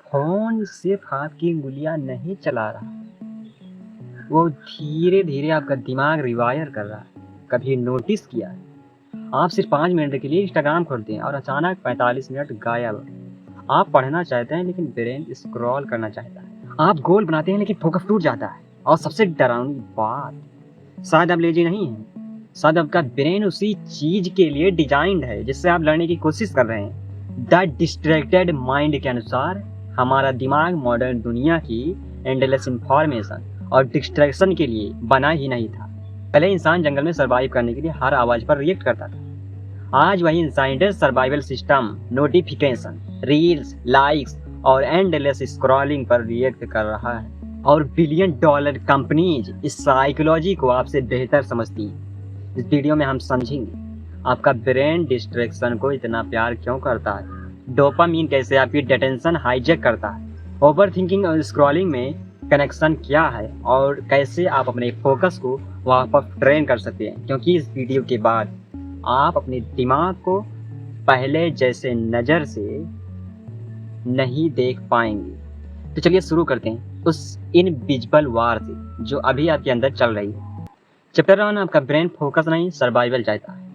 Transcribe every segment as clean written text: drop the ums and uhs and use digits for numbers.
Phone सिर्फ़ आपकी उँगलियाँ नहीं चला रहा, वो धीरे-धीरे आपका दिमाग रिवायर कर रहा है। कभी नोटिस किया है, आप सिर्फ़ 5 मिनट के लिए इंस्टाग्राम खोलते हैं और अचानक 45 मिनट गायब। आप पढ़ना चाहते हैं लेकिन ब्रेन स्क्रॉल करना चाहता है। आप गोल बनाते हैं लेकिन फ़ोकस टूट जाता है। और सबसे डरावनी बात, शायद आप लेज़ी नहीं हैं, शायद आपका ब्रेन उसी चीज़ के लिए डिज़ाइन्ड है जिससे आप लड़ने की कोशिश कर रहे हैं। द डिस्ट्रैक्टेड माइंड के अनुसार हमारा दिमाग मॉडर्न दुनिया की एंडलेस इन्फॉर्मेशन और डिस्ट्रैक्शन के लिए बना ही नहीं था। पहले इंसान जंगल में सर्वाइव करने के लिए हर आवाज़ पर रिएक्ट करता था। आज वही incident survival system notification, reels, likes और एंडलेस स्क्रॉलिंग पर रिएक्ट कर रहा है। और बिलियन डॉलर कंपनीज इस साइकोलॉजी को आपसे बेहतर समझती हैं। इस वीडियो में हम समझेंगे आपका ब्रेन डिस्ट्रैक्शन को इतना प्यार क्यों करता है, डोपामीन कैसे आपकी अटेंशन हाईजैक करता है, ओवर थिंकिंग और स्क्रॉलिंग में कनेक्शन क्या है और कैसे आप अपने फोकस को वापस ट्रेन कर सकते हैं। क्योंकि इस वीडियो के बाद आप अपने दिमाग को पहले जैसे नज़र से नहीं देख पाएंगे। तो चलिए शुरू करते हैं उस इनविजिबल वार से जो अभी आपके अंदर चल रही है। चैप्टर 1, आपका ब्रेन फोकस नहीं सर्वाइवल चाहता है।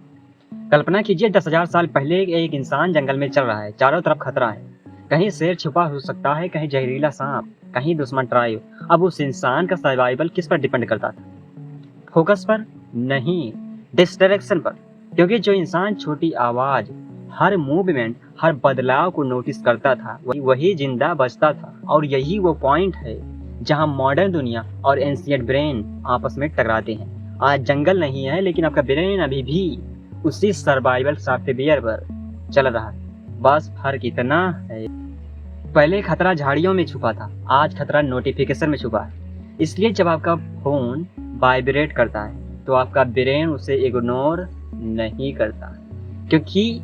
कल्पना कीजिए 10,000 साल पहले एक इंसान जंगल में चल रहा है, चारों तरफ खतरा है। कहीं शेर छुपा हो सकता है, कहीं जहरीला सांप, कहीं दुश्मन ट्राइब। अब उस इंसान का सर्वाइवल किस पर डिपेंड करता था? फोकस पर नहीं, डिस्ट्रैक्शन पर। क्योंकि जो इंसान छोटी आवाज, हर मूवमेंट, हर बदलाव को नोटिस करता था वही जिंदा बचता था। और यही वो पॉइंट है जहां मॉडर्न दुनिया और एंशिएंट ब्रेन आपस में टकराते हैं। आज जंगल नहीं है लेकिन आपका ब्रेन अभी भी उसी सर्वाइवल सॉफ्टवेयर पर चल रहा है। बस फर्क इतना है, पहले खतरा झाड़ियों में छुपा था, आज खतरा नोटिफिकेशन में छुपा है। इसलिए जब आपका फोन वाइब्रेट करता है तो आपका ब्रेन उसे इग्नोर नहीं करता, क्योंकि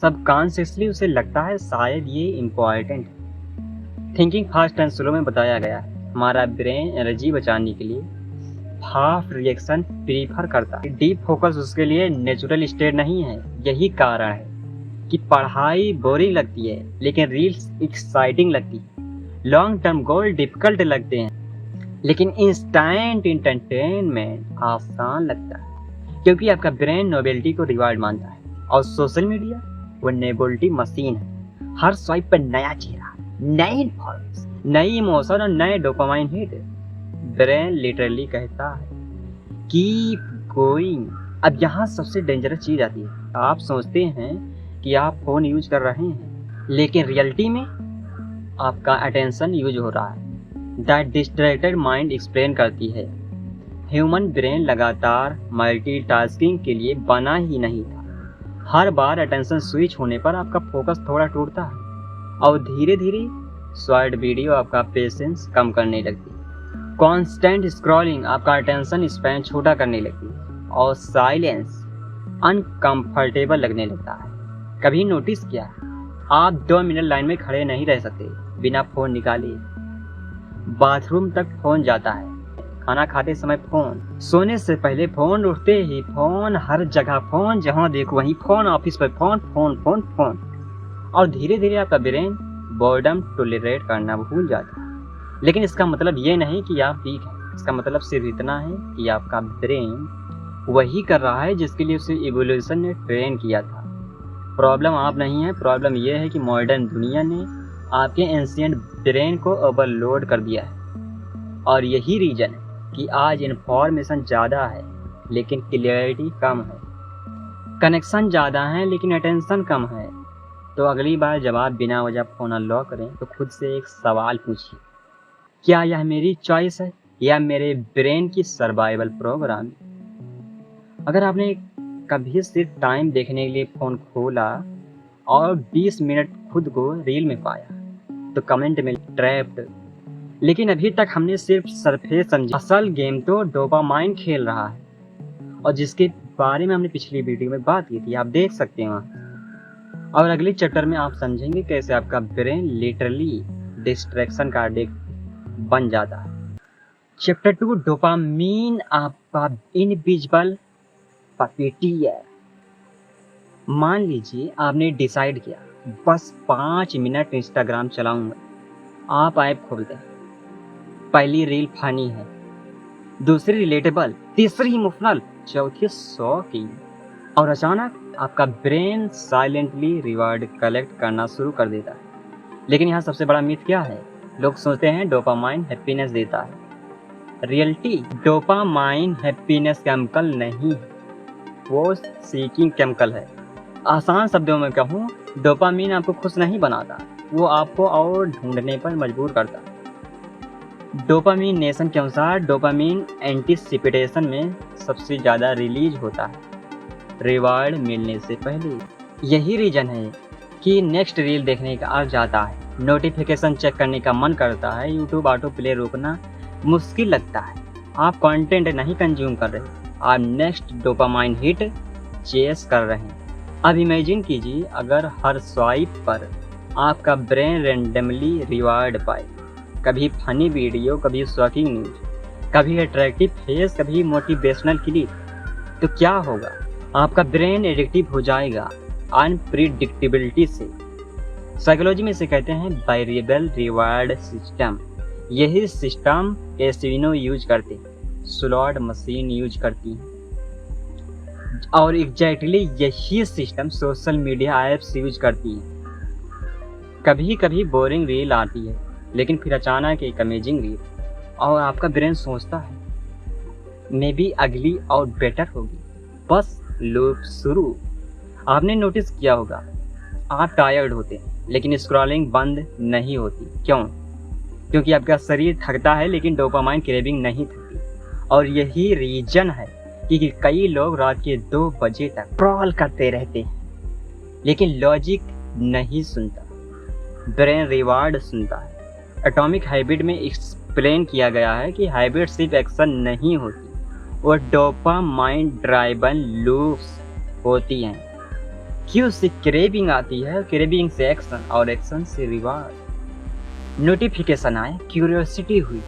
सबकॉन्शियसली उसे लगता है शायद ये इम्पोर्टेंट है। थिंकिंग फास्ट एंड स्लो में बताया गया है हमारा ब्रेन एनर्जी बचाने के लिए फास्ट रिएक्शन प्रीफर करता है। डीप फोकस उसके लिए नेचुरल स्टेट नहीं है। यही कारण है कि पढ़ाई बोरिंग लगती है लेकिन रील्स एक्साइटिंग लगती है। लॉन्ग टर्म गोल डिफिकल्ट लगते हैं लेकिन इंस्टेंट एंटरटेनमेंट आसान लगता है, क्योंकि आपका ब्रेन नोवेल्टी को रिवार्ड मानता है। और सोशल मीडिया वो नोवेल्टी मशीन है। हर स्वाइप पर नया चेहरा, नई इन्फॉर्मेशन, नई इमोशन और नए डोपामाइन हिट। ब्रेन लिटरली कहता है कीप गोइंग। अब यहाँ सबसे डेंजरस चीज आती है। आप सोचते हैं कि आप फोन यूज कर रहे हैं लेकिन रियलिटी में आपका अटेंशन यूज हो रहा है। द डिस्ट्रैक्टेड माइंड एक्सप्लेन करती है ह्यूमन ब्रेन लगातार मल्टीटास्किंग के लिए बना ही नहीं था। हर बार अटेंशन स्विच होने पर आपका फोकस थोड़ा टूटता है और धीरे धीरे शॉर्ट वीडियो आपका पेशेंस कम करने लगती है। कांस्टेंट स्क्रॉलिंग आपका अटेंशन स्पैन छोटा करने लगती है और साइलेंस अनकंफर्टेबल लगने लगता है। कभी नोटिस किया, आप 2 मिनट लाइन में खड़े नहीं रह सकते बिना फोन निकाले। बाथरूम तक फोन जाता है, खाना खाते समय फोन, सोने से पहले फोन, उठते ही फोन, हर जगह फोन, जहां देखो वहीं फोन, ऑफिस पर फोन, फोन फोन फोन। और धीरे धीरे आपका ब्रेन बोर्डम टॉलरेट करना भूल जाता है। लेकिन इसका मतलब ये नहीं कि आप वीक हैं। इसका मतलब सिर्फ इतना है कि आपका ब्रेन वही कर रहा है जिसके लिए उसे इवोल्यूशन ने ट्रेन किया था। प्रॉब्लम आप नहीं है, प्रॉब्लम यह है कि मॉडर्न दुनिया ने आपके एंशिएंट ब्रेन को ओवरलोड कर दिया है। और यही रीजन है कि आज इन्फॉर्मेशन ज़्यादा है लेकिन क्लियरिटी कम है, कनेक्शन ज़्यादा है लेकिन अटेंशन कम है। तो अगली बार जब आप बिना वजह फ़ोन अनलॉक करें तो खुद से एक सवाल पूछिए, क्या यह मेरी चॉइस है या मेरे ब्रेन की सर्वाइवल प्रोग्राम? अगर आपने कभी सिर्फ टाइम देखने के लिए फ़ोन खोला और 20 मिनट खुद को रील में पाया तो कमेंट में ट्रैप्ड। लेकिन अभी तक हमने सिर्फ सरफेस समझी, असल गेम तो डोपामाइन खेल रहा है और जिसके बारे में हमने पिछली वीडियो में बात की थी, आप देख सकते हैं वहाँ। और अगले चैप्टर में आप समझेंगे कैसे आपका ब्रेन लिटरली डिस्ट्रैक्शन का एडिक्ट बन जाता है। चैप्टर 2, डोपामीन आपका इनविजिबल पपीटियर। मान लीजिए आपने डिसाइड किया बस 5 मिनट इंस्टाग्राम चलाऊंगा। आप ऐप खोलते हैं, पहली रील फनी है, दूसरी रिलेटेबल, तीसरी इमोशनल, चौथी शॉकिंग, और अचानक आपका ब्रेन साइलेंटली रिवार्ड कलेक्ट करना शुरू कर देता है। लेकिन यहाँ सबसे बड़ा मिथ क्या है? लोग सोचते हैं डोपामाइन हैप्पीनेस देता है। रियलिटी, डोपामाइन हैप्पीनेस केमिकल नहीं है, वो सीकिंग केमिकल है। आसान शब्दों में कहूँ, डोपामीन आपको खुश नहीं बनाता, वो आपको और ढूंढने पर मजबूर करता है। डोपामीन नेशन के अनुसार डोपामीन एंटीसिपेशन में सबसे ज़्यादा रिलीज होता है रिवार्ड मिलने से पहले। यही रीजन है कि नेक्स्ट रील देखने का अर्ज आता है, नोटिफिकेशन चेक करने का मन करता है, यूट्यूब ऑटो प्ले रोकना मुश्किल लगता है। आप कंटेंट नहीं कंज्यूम कर रहे, आप नेक्स्ट डोपामाइन हिट चेस कर रहे हैं। अब इमेजिन कीजिए अगर हर स्वाइप पर आपका ब्रेन रैंडमली रिवार्ड पाए, कभी फनी वीडियो, कभी शॉकिंग न्यूज, कभी अट्रैक्टिव फेस, कभी मोटिवेशनल क्लिप, तो क्या होगा? आपका ब्रेन एडिक्टिव हो जाएगा अनप्रिडिक्टेबिलिटी से। साइकोलॉजी में इसे कहते हैं वेरिएबल रिवार्ड सिस्टम। यही सिस्टम कैसीनो यूज करते हैं, स्लॉट मशीन यूज करती हैं, और एग्जैक्टली यही system social media apps use करती हैं। कभी कभी बोरिंग रील आती है, लेकिन फिर अचानक एक अमेजिंग रील, और आपका ब्रेन सोचता है मे बी अगली और बेटर होगी, बस लूप शुरू। आपने नोटिस किया होगा, आप टायर्ड होते हैं लेकिन स्क्रॉलिंग बंद नहीं होती। क्यों? क्योंकि आपका शरीर थकता है लेकिन डोपामाइन क्रेविंग नहीं थकती। और यही रीजन है कि कई लोग रात के 2 बजे तक स्क्रॉल करते रहते हैं, लेकिन लॉजिक नहीं सुनता, ब्रेन रिवार्ड सुनता है। एटॉमिक हैबिट में एक्सप्लेन किया गया है कि हैबिट सिर्फ एक्शन नहीं होती, वो डोपामाइन ड्राइवन लूप्स होती हैं। क्यों से क्रेविंग आती है, क्रेविंग से एक्शन, और एक्शन से रिवार्ड। नोटिफिकेशन आए, क्यूरियोसिटी हुई,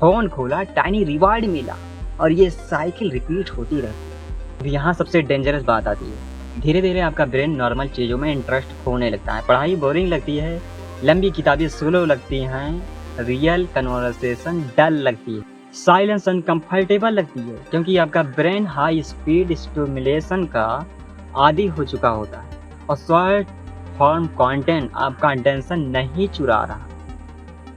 फोन खोला, टाइनी रिवार्ड मिला, और ये साइकिल रिपीट होती रहती है। यहाँ सबसे डेंजरस बात आती है, धीरे धीरे आपका ब्रेन नॉर्मल चीज़ों में इंटरेस्ट खोने लगता है। पढ़ाई बोरिंग लगती है, लंबी किताबें स्लो लगती हैं, रियल कन्वर्सेशन डल लगती है, साइलेंस अनकंफर्टेबल लगती है, क्योंकि आपका ब्रेन हाई स्पीड स्टिमुलेशन का आदी हो चुका होता है, और शॉर्ट फॉर्म कंटेंट आपका अटेंशन नहीं चुरा रहा,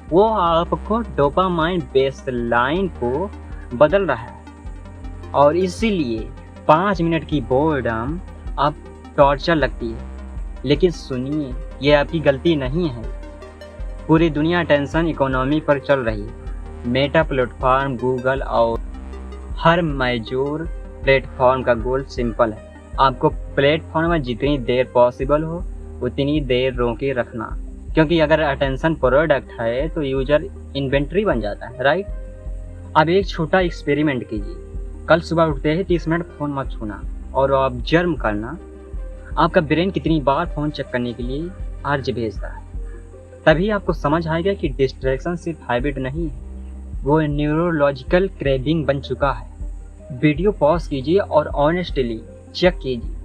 वो आपको डोपामाइन बेसलाइन को बदल रहा है। और इसीलिए 5 मिनट की बोर्डम अब टॉर्चर लगती है। लेकिन सुनिए, ये आपकी गलती नहीं है। पूरी दुनिया अटेंशन इकोनॉमी पर चल रही है। मेटा प्लेटफॉर्म, गूगल और हर मेजर प्लेटफॉर्म का गोल सिंपल है, आपको प्लेटफॉर्म में जितनी देर पॉसिबल हो उतनी देर रोके रखना। क्योंकि अगर अटेंशन प्रोडक्ट है तो यूजर इन्वेंट्री बन जाता है, राइट? अब एक छोटा एक्सपेरिमेंट कीजिए। कल सुबह उठते ही 30 मिनट फ़ोन मत छूना, और ऑब्जर्व करना आपका ब्रेन कितनी बार फ़ोन चेक करने के लिए अर्ज भेजता है। तभी आपको समझ आएगा कि डिस्ट्रैक्शन सिर्फ हैबिट नहीं है, वो न्यूरोलॉजिकल क्रेविंग बन चुका है। वीडियो पॉज कीजिए और ऑनेस्टली चेक कीजिए,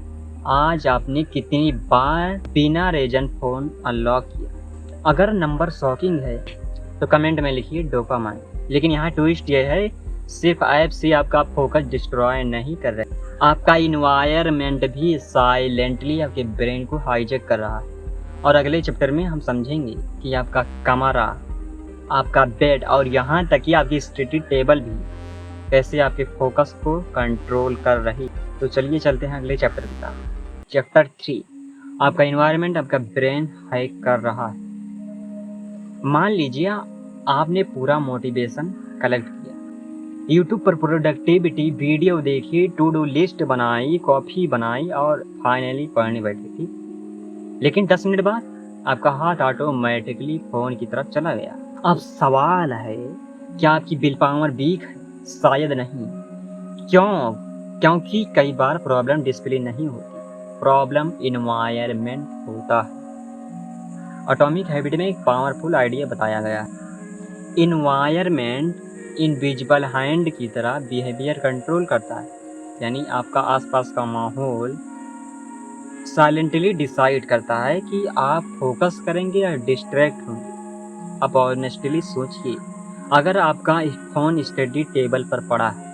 आज आपने कितनी बार बिना रीजन फ़ोन अनलॉक किया। अगर नंबर शॉकिंग है तो कमेंट में लिखिए डोपामाइन। लेकिन यहाँ ट्विस्ट ये है, सिर्फ ऐप से आपका फोकस डिस्ट्रॉय नहीं कर रहे, आपका इन्वायरमेंट भी साइलेंटली आपके ब्रेन को हाईजैक कर रहा है। और अगले चैप्टर में हम समझेंगे कि आपका कमरा, आपका बेड, और यहाँ तक कि आपकी स्टडी टेबल भी कैसे आपके फोकस को कंट्रोल कर रही। तो चलिए चलते हैं अगले चैप्टर की तरफ। चैप्टर 3, आपका इन्वायरमेंट आपका ब्रेन हैक कर रहा है। मान लीजिए आपने पूरा मोटिवेशन कलेक्ट किया, यूट्यूब पर प्रोडक्टिविटी वीडियो देखी, टू डू लिस्ट बनाई, कॉफ़ी बनाई, और फाइनली पढ़ने बैठी थी। लेकिन 10 मिनट बाद आपका हाथ ऑटोमेटिकली फ़ोन की तरफ चला गया। अब सवाल है, क्या आपकी विल पावर वीक है? शायद नहीं। क्यों? क्योंकि कई बार प्रॉब्लम डिस्प्ले नहीं होती, प्रॉब्लम इन्वायरमेंट होता है। एटॉमिक हैबिट में एक पावरफुल आइडिया बताया गया है। इन्वायरमेंट इनविजिबल हैंड की तरह बिहेवियर कंट्रोल करता है, यानी आपका आसपास का माहौल साइलेंटली डिसाइड करता है कि आप फोकस करेंगे या डिस्ट्रैक्ट होंगे। अब ऑनेस्टली सोचिए, अगर आपका फ़ोन स्टडी टेबल पर पड़ा है,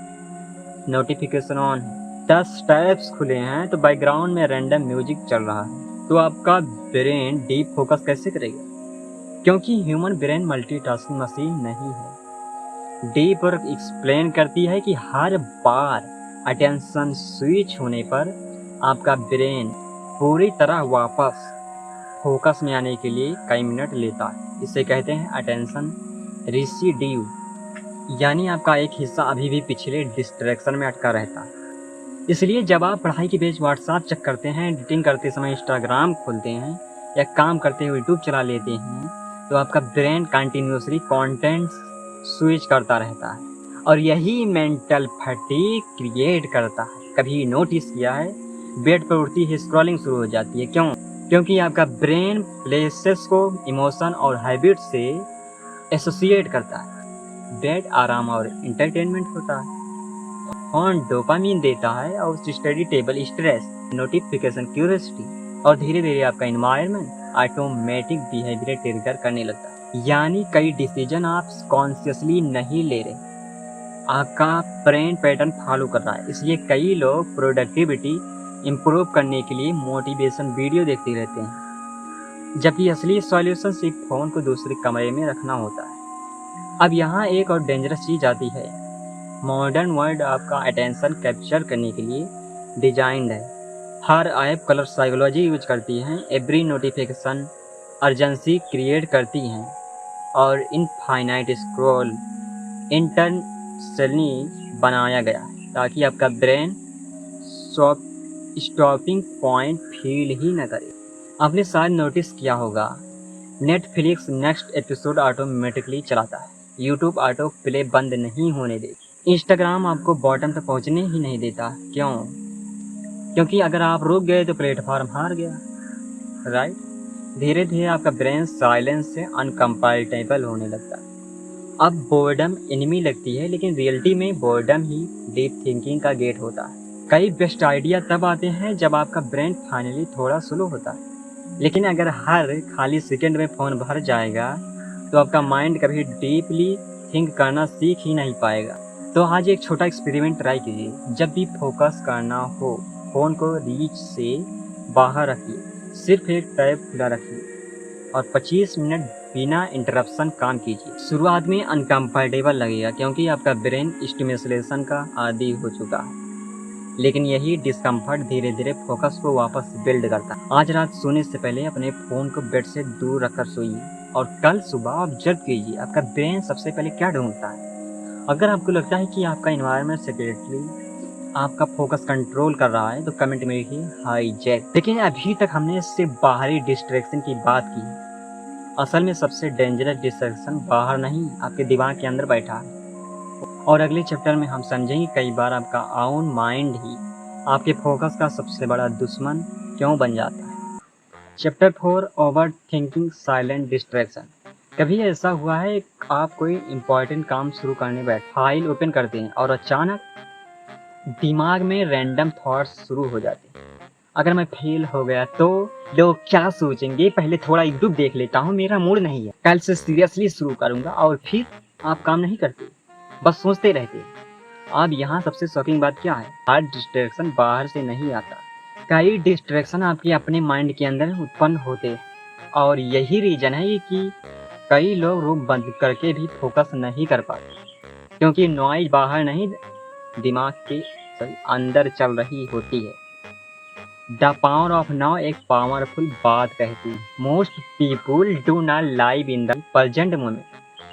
नोटिफिकेशन ऑन है, 10 टैब्स खुले हैं तो बैकग्राउंड में रैंडम म्यूजिक चल रहा है, तो आपका ब्रेन डीप फोकस कैसे करेगा? क्योंकि ह्यूमन ब्रेन मल्टीटास्किंग मशीन नहीं है। डीप वर्क एक्सप्लेन करती है कि हर बार अटेंशन स्विच होने पर आपका ब्रेन पूरी तरह वापस फोकस में आने के लिए कई मिनट लेता है। इसे कहते हैं अटेंशन रिसिड्यू, यानी आपका एक हिस्सा अभी भी पिछले डिस्ट्रैक्शन में अटका रहता है। इसलिए जब आप पढ़ाई के बीच व्हाट्सएप चेक करते हैं, एडिटिंग करते समय इंस्टाग्राम खोलते हैं या काम करते हुए यूट्यूब चला लेते हैं, तो आपका ब्रेन कंटिन्यूसली कंटेंट स्विच करता रहता है और यही मेंटल फटीग क्रिएट करता है। कभी नोटिस किया है, बेड पर उठती ही स्क्रॉलिंग शुरू हो जाती है। क्यों? क्योंकि आपका ब्रेन प्लेसेस को इमोशन और हैबिट से एसोसिएट करता है। बेड आराम और एंटरटेनमेंट होता है, फोन डोपामीन देता है और study table stress, notification curiosity, और धीरे धीरे आपका एनवायरनमेंट ऑटोमेटिक बिहेवियर ट्रिगर करने लगता है। यानी कई डिसीजन आप कॉन्शियसली नहीं ले रहे, आपका ब्रेन पैटर्न फॉलो कर रहा है। इसलिए कई लोग प्रोडक्टिविटी इम्प्रूव करने के लिए मोटिवेशन वीडियो देखते रहते हैं, जबकि असली सॉल्यूशन सिर्फ फ़ोन को दूसरे कमरे में रखना होता है। अब यहाँ एक और डेंजरस चीज़ आती है। मॉडर्न वर्ल्ड आपका अटेंशन कैप्चर करने के लिए डिजाइंड है। हर ऐप कलर साइकोलॉजी यूज करती हैं, एवरी नोटिफिकेशन अर्जेंसी क्रिएट करती हैं और इनफाइनाइट स्क्रॉल इंटेंशनली बनाया गया है ताकि आपका ब्रेन स्टॉपिंग पॉइंट फील ही न करे। आपने शायद नोटिस किया होगा, नेटफ्लिक्स नेक्स्ट एपिसोड ऑटोमेटिकली चलाता है, यूट्यूब ऑटो प्ले बंद नहीं होने देता, इंस्टाग्राम आपको बॉटम तक पहुंचने ही नहीं देता। क्यों? क्योंकि अगर आप रुक गए तो प्लेटफॉर्म हार गया, राइट? धीरे धीरे आपका ब्रेन साइलेंस से अनकम्फर्टेबल होने लगता है। अब बोर्डम एनिमी लगती है, लेकिन रियलिटी में बोर्डम ही डीप थिंकिंग का गेट होता है। कई बेस्ट आइडिया तब आते हैं जब आपका ब्रेन फाइनली थोड़ा स्लो होता है। लेकिन अगर हर खाली सेकंड में फ़ोन भर जाएगा तो आपका माइंड कभी डीपली थिंक करना सीख ही नहीं पाएगा। तो आज एक छोटा एक्सपेरिमेंट ट्राई कीजिए। जब भी फोकस करना हो, फ़ोन को रीच से बाहर रखिए, सिर्फ एक टैब खुला रखिए और 25 मिनट बिना इंटरप्शन काम कीजिए। शुरुआत में अनकम्फर्टेबल लगेगा क्योंकि आपका ब्रेन स्टिमुलेशन का आदी हो चुका है, लेकिन यही डिस्कम्फर्ट धीरे धीरे फोकस को वापस बिल्ड करता है। आज रात सोने से पहले अपने फ़ोन को बेड से दूर रखकर सोइए और कल सुबह ऑब्जर्व कीजिए आपका ब्रेन सबसे पहले क्या ढूंढता है। अगर आपको लगता है कि आपका एनवायरनमेंट सेक्रेटली आपका फोकस कंट्रोल कर रहा है तो कमेंट में लिखिए हाईजैक। लेकिन अभी तक हमने इससे बाहरी डिस्ट्रैक्शन की बात की। असल में सबसे डेंजरस डिस्ट्रैक्शन बाहर नहीं, आपके दिमाग के अंदर बैठा है। और अगले चैप्टर में हम समझेंगे कई बार आपका ओन माइंड ही आपके फोकस का सबसे बड़ा दुश्मन क्यों बन जाता है। Chapter 4 over thinking silent distraction. कभी ऐसा हुआ है आप कोई इम्पोर्टेंट काम शुरू करने बैठ फाइल ओपन करते हैं और अचानक दिमाग में रैंडम थॉट्स शुरू हो जाते हैं। अगर मैं फेल हो गया तो लोग क्या सोचेंगे, पहले थोड़ा यूट्यूब देख लेता हूँ, मेरा मूड नहीं है, कल से सीरियसली शुरू करूँगा, और फिर आप काम नहीं करते, बस सोचते रहते हैं। अब यहाँ सबसे शॉकिंग बात क्या है, हर डिस्ट्रैक्शन बाहर से नहीं आता। कई डिस्ट्रैक्शन आपके अपने माइंड के अंदर उत्पन्न होते हैं और यही रीज़न है कि कई लोग रूम बंद करके भी फोकस नहीं कर पाते, क्योंकि नॉइज बाहर नहीं दिमाग के अंदर चल रही होती है। द पावर ऑफ नाउ एक पावरफुल बात कहती है। Most people do not live in the present moment,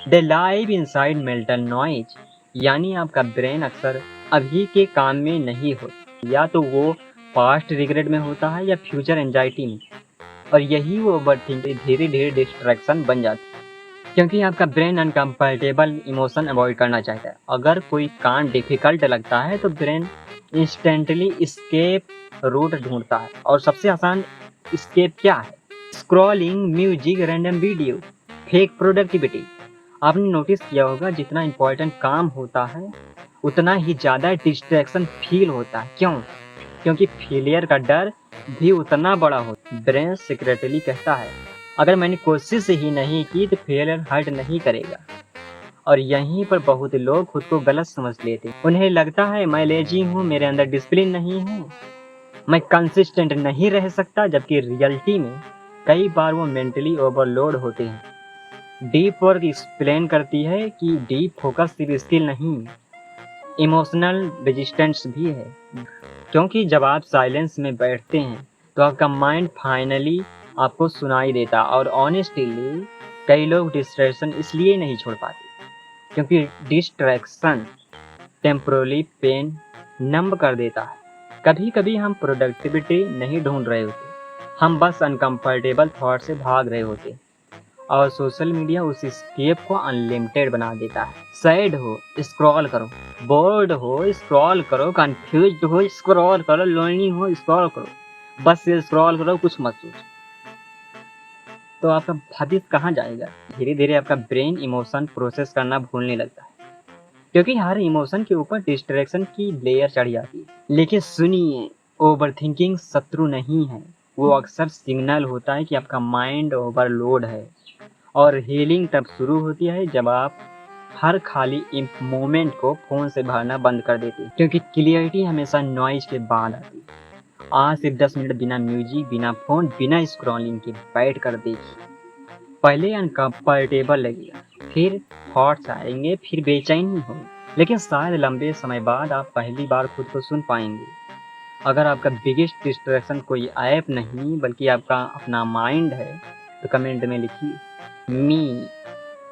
they live inside mental noise. यानी आपका ब्रेन अक्सर अभी के काम में नहीं होता, या तो वो पास्ट रिग्रेट में होता है या फ्यूचर एंजाइटी में, और यही वो ओवरथिंकिंग धीरे धीरे डिस्ट्रैक्शन बन जाती है, क्योंकि आपका ब्रेन अनकम्फर्टेबल इमोशन अवॉइड करना चाहता है। अगर कोई काम डिफिकल्ट लगता है तो ब्रेन इंस्टेंटली एस्केप रूट ढूंढता है, और सबसे आसान एस्केप क्या है? Scrolling, music, random video, fake productivity. आपने नोटिस किया होगा जितना इम्पोर्टेंट काम होता है उतना ही ज़्यादा डिस्ट्रैक्शन फील होता है। क्यों? क्योंकि फेलियर का डर भी उतना बड़ा होता है। ब्रेन सीक्रेटली कहता है अगर मैंने कोशिश ही नहीं की तो फेलियर हर्ट नहीं करेगा। और यहीं पर बहुत लोग खुद को गलत समझ लेते हैं। उन्हें लगता है मैं लेजी हूँ, मेरे अंदर डिसिप्लिन नहीं है, मैं कंसिस्टेंट नहीं रह सकता, जबकि रियलिटी में कई बार वो मेंटली ओवरलोड होते हैं। डीप वर्क एक्सप्लेन करती है कि डीप फोकस सिर्फ स्किल नहीं, इमोशनल रेजिस्टेंस भी है। क्योंकि जब आप साइलेंस में बैठते हैं तो आपका माइंड फाइनली आपको सुनाई देता। और ऑनेस्टली कई लोग डिस्ट्रैक्शन इसलिए नहीं छोड़ पाते क्योंकि डिस्ट्रैक्शन टेम्पोरली पेन नंब कर देता है। कभी कभी हम प्रोडक्टिविटी नहीं ढूंढ रहे होते, हम बस अनकंफर्टेबल थॉट से भाग रहे होते, और सोशल मीडिया उस स्केप को अनलिमिटेड बना देता है। सैड हो स्क्रॉल करो, बोर्ड हो स्क्रॉल करो, कंफ्यूज्ड हो स्क्रॉल करो, लोनली हो स्क्रॉल करो, बस स्क्रॉल करो, कुछ मत सोचो। तो आपका हदीस कहाँ जाएगा? धीरे धीरे आपका ब्रेन इमोशन प्रोसेस करना भूलने लगता है, क्योंकि हर इमोशन के ऊपर डिस्ट्रैक्शन की लेयर चढ़ जाती है। लेकिन सुनिए, ओवरथिंकिंग शत्रु नहीं है, वो अक्सर सिग्नल होता है कि आपका माइंड ओवरलोड है। और हीलिंग तब शुरू होती है जब आप हर खाली मोमेंट को फ़ोन से भरना बंद कर देते हैं, क्योंकि क्लियरिटी हमेशा नॉइज के बाद आती है। आज सिर्फ 10 मिनट बिना म्यूजिक, बिना फ़ोन, बिना स्क्रॉलिंग के बैठ कर देखिए। पहले अनकंफर्टेबल लगेगा, फिर थॉट्स आएंगे, फिर बेचैनी होगी, लेकिन शायद लंबे समय बाद आप पहली बार खुद को सुन पाएंगे। अगर आपका बिगेस्ट डिस्ट्रैक्शन कोई ऐप नहीं बल्कि आपका अपना माइंड है तो कमेंट में लिखिए मी।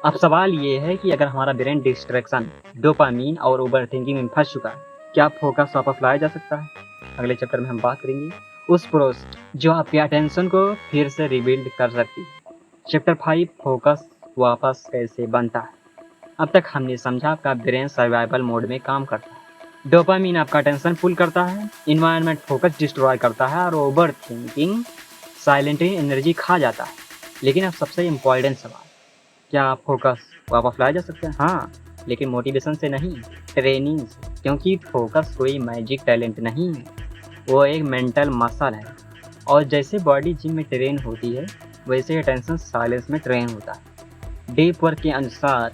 अब सवाल ये है कि अगर हमारा ब्रेन डिस्ट्रैक्शन, डोपामीन और ओवरथिंकिंग में फंस चुका है, क्या फोकस वापस लाया जा सकता है? अगले चैप्टर में हम बात करेंगे उस प्रोसेस जो आपके अटेंशन को फिर से रिबिल्ड कर सकती है। चैप्टर 5, फोकस वापस कैसे बनता है। अब तक हमने समझा आपका ब्रेन सर्वाइवल मोड में काम करता है, डोपामीन आपका टेंशन पुल करता है, इन्वायरमेंट फोकस डिस्ट्रॉय करता है, और ओवर थिंकिंग साइलेंटली एनर्जी खा जाता है। लेकिन अब सबसे इम्पॉर्टेंट सवाल, क्या फोकस वापस लाया जा सकता है? हाँ, लेकिन मोटिवेशन से नहीं, ट्रेनिंग से। क्योंकि फोकस कोई मैजिक टैलेंट नहीं है, वो एक मेंटल मसल है। और जैसे बॉडी जिम में ट्रेन होती है, वैसे अटेंशन साइलेंस में ट्रेन होता है। डीप वर्क के अनुसार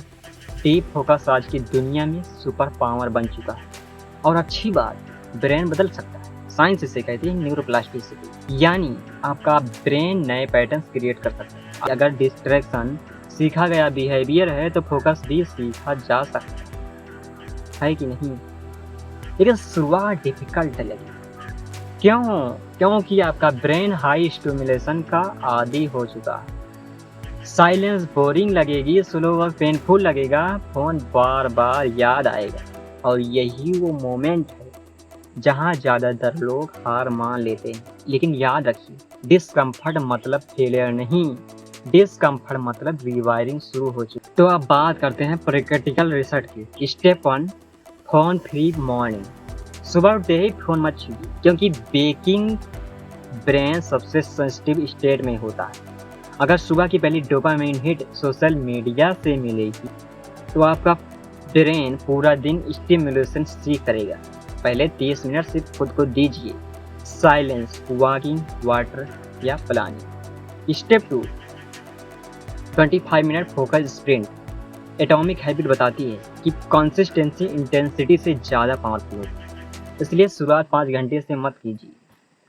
डीप फोकस आज की दुनिया में सुपर पावर बन चुका है। और अच्छी बात, ब्रेन बदल सकता है। साइंस इसे कहती है न्यूरोप्लास्टिसिटी, यानी आपका ब्रेन नए पैटर्न्स क्रिएट कर सकता है। अगर डिस्ट्रैक्शन सीखा गया बिहेवियर है तो फोकस भी सीखा जा सकता है कि नहीं? लेकिन शुरुआत डिफिकल्ट लगी। क्यों? क्योंकि आपका ब्रेन हाई स्टिमुलेशन का आदी हो चुका है। साइलेंस बोरिंग लगेगी, स्लो वर्क पेनफुल लगेगा, फोन बार बार याद आएगा। और यही वो मोमेंट है जहाँ ज़्यादातर लोग हार मान लेते हैं। लेकिन याद रखिए, डिस्कम्फर्ट मतलब फेलियर नहीं, डिस्कम्फर्ट मतलब रिवायरिंग शुरू हो चुकी। तो अब बात करते हैं प्रैक्टिकल रिसर्च की। Step 1, phone free morning. सुबह उठते ही फोन मत छूइए, क्योंकि बेकिंग ब्रेन सबसे सेंसिटिव स्टेट में होता है। अगर सुबह की पहली डोपामाइन हिट सोशल मीडिया से मिलेगी तो आपका ब्रेन पूरा दिन स्टिमुलेशन सीख करेगा। पहले 30 मिनट सिर्फ खुद को दीजिए, साइलेंस, वॉकिंग, वाटर या planning. Step 2, 25 minute focus sprint. Atomic habit बताती है कि कंसिस्टेंसी इंटेंसिटी से ज़्यादा पावरफुल होती है, इसलिए शुरुआत 5 घंटे से मत कीजिए,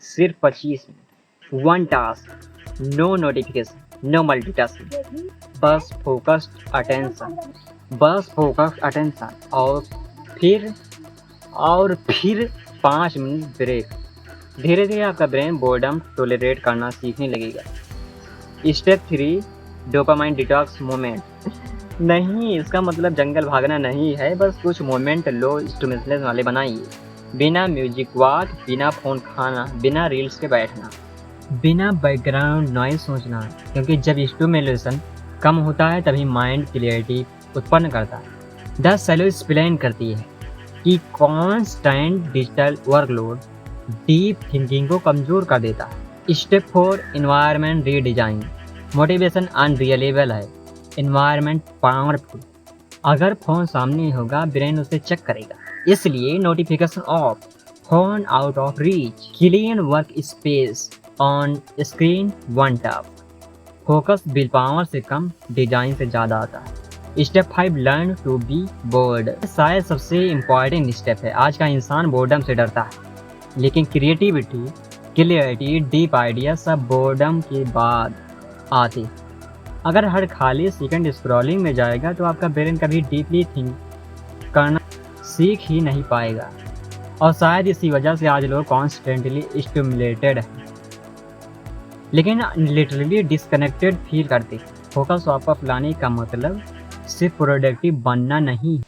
सिर्फ 25 minute. 1 task, no notification, no multitasking, बस फोकस्ड अटेंशन, बस फोकस्ड अटेंशन। और फिर 5 मिनट ब्रेक। धीरे धीरे आपका ब्रेन बोर्डम टॉलरेट करना सीखने लगेगा। Step 3, dopamine detox moment. नहीं, इसका मतलब जंगल भागना नहीं है, बस कुछ मोमेंट लो स्टिमुलेशन वाले बनाइए। बिना म्यूजिक वॉक, बिना फ़ोन खाना, बिना रील्स के बैठना, बिना बैकग्राउंड नॉइज सोचना। क्योंकि जब स्टिमुलेशन कम होता है तभी माइंड क्लियरिटी उत्पन्न करता है। 10 सैलो एक्सप्लेन करती है कि constant digital workload deep thinking को कमज़ोर कर देता है। Step 4, environment redesign. मोटिवेशन अनरियलेबल है, इन्वायरमेंट पावरफुल। अगर फ़ोन सामने होगा, ब्रेन उसे चेक करेगा, इसलिए notification off, phone out of reach, clean work space, on screen 1 tap. Focus willpower से कम डिजाइन से ज़्यादा आता है। Step 5, learn to be bored. शायद सबसे इम्पॉर्टेंट स्टेप है। आज का इंसान बोर्डम से डरता है, लेकिन क्रिएटिविटी, क्लियरिटी, डीप आइडिया सब बोर्डम के बाद आते। अगर हर खाली सेकंड स्क्रॉलिंग में जाएगा तो आपका ब्रेन कभी डीपली थिंक करना सीख ही नहीं पाएगा। और शायद इसी वजह से आज लोग कॉन्स्टेंटली स्टिमुलेटेड हैं, लेकिन लिटरली डिस्कनेक्टेड फील करते। फोकस वापस लाने का मतलब सिर्फ प्रोडक्टिव बनना नहीं,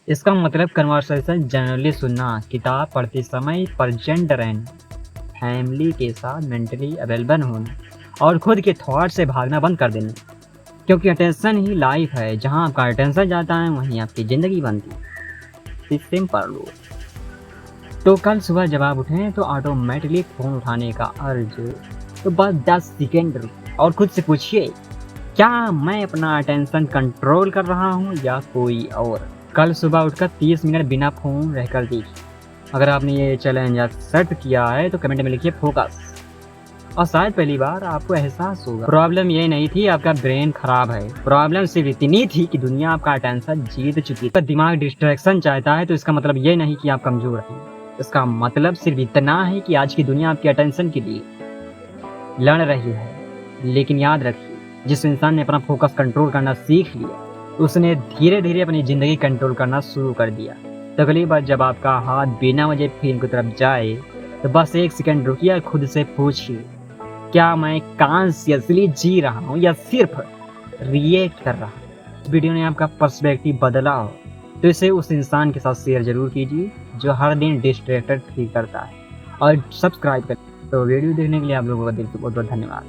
इसका मतलब कन्वर्सेशन जनरली सुनना, किताब पढ़ते समय प्रेजेंट रहना, फैमिली के साथ मेंटली अवेलेबल होना और खुद के थॉट से भागना बंद कर देना। क्योंकि अटेंशन ही लाइफ है। जहां आपका अटेंशन जाता है वहीं आपकी ज़िंदगी बनती है। सिंपल लो। तो कल सुबह जब आप उठें तो ऑटोमेटिकली फ़ोन उठाने का अर्ज, तो बस 10 सेकेंड रुकिए और खुद से पूछिए, क्या मैं अपना अटेंशन कंट्रोल कर रहा हूँ या कोई और। कल सुबह उठकर 30 मिनट बिना फ़ोन रहकर देखिए। अगर आपने ये चैलेंज सेट किया है तो कमेंट में लिखिए फोकस। और शायद पहली बार आपको एहसास होगा प्रॉब्लम ये नहीं थी आपका ब्रेन खराब है, प्रॉब्लम सिर्फ इतनी थी कि दुनिया आपका अटेंशन जीत चुकी है। दिमाग डिस्ट्रैक्शन चाहता है तो इसका मतलब ये नहीं कि आप कमज़ोर हैं, इसका मतलब सिर्फ इतना है कि आज की दुनिया आपके अटेंशन के लिए लड़ रही है। लेकिन याद रखिए, जिस इंसान ने अपना फोकस कंट्रोल करना सीख लिया उसने धीरे धीरे अपनी ज़िंदगी कंट्रोल करना शुरू कर दिया। तो अगली बार जब आपका हाथ बिना वजह फिल्म की तरफ जाए तो बस 1 सेकंड रुकिए और खुद से पूछिए, क्या मैं कॉन्शियसली जी रहा हूँ या सिर्फ रिएक्ट कर रहा हूँ। वीडियो ने आपका पर्सपेक्टिव बदला हो तो इसे उस इंसान के साथ शेयर जरूर कीजिए जो हर दिन डिस्ट्रैक्टेड फील करता है, और सब्सक्राइब करें। तो वीडियो देखने के लिए आप लोगों का दिल से बहुत बहुत धन्यवाद।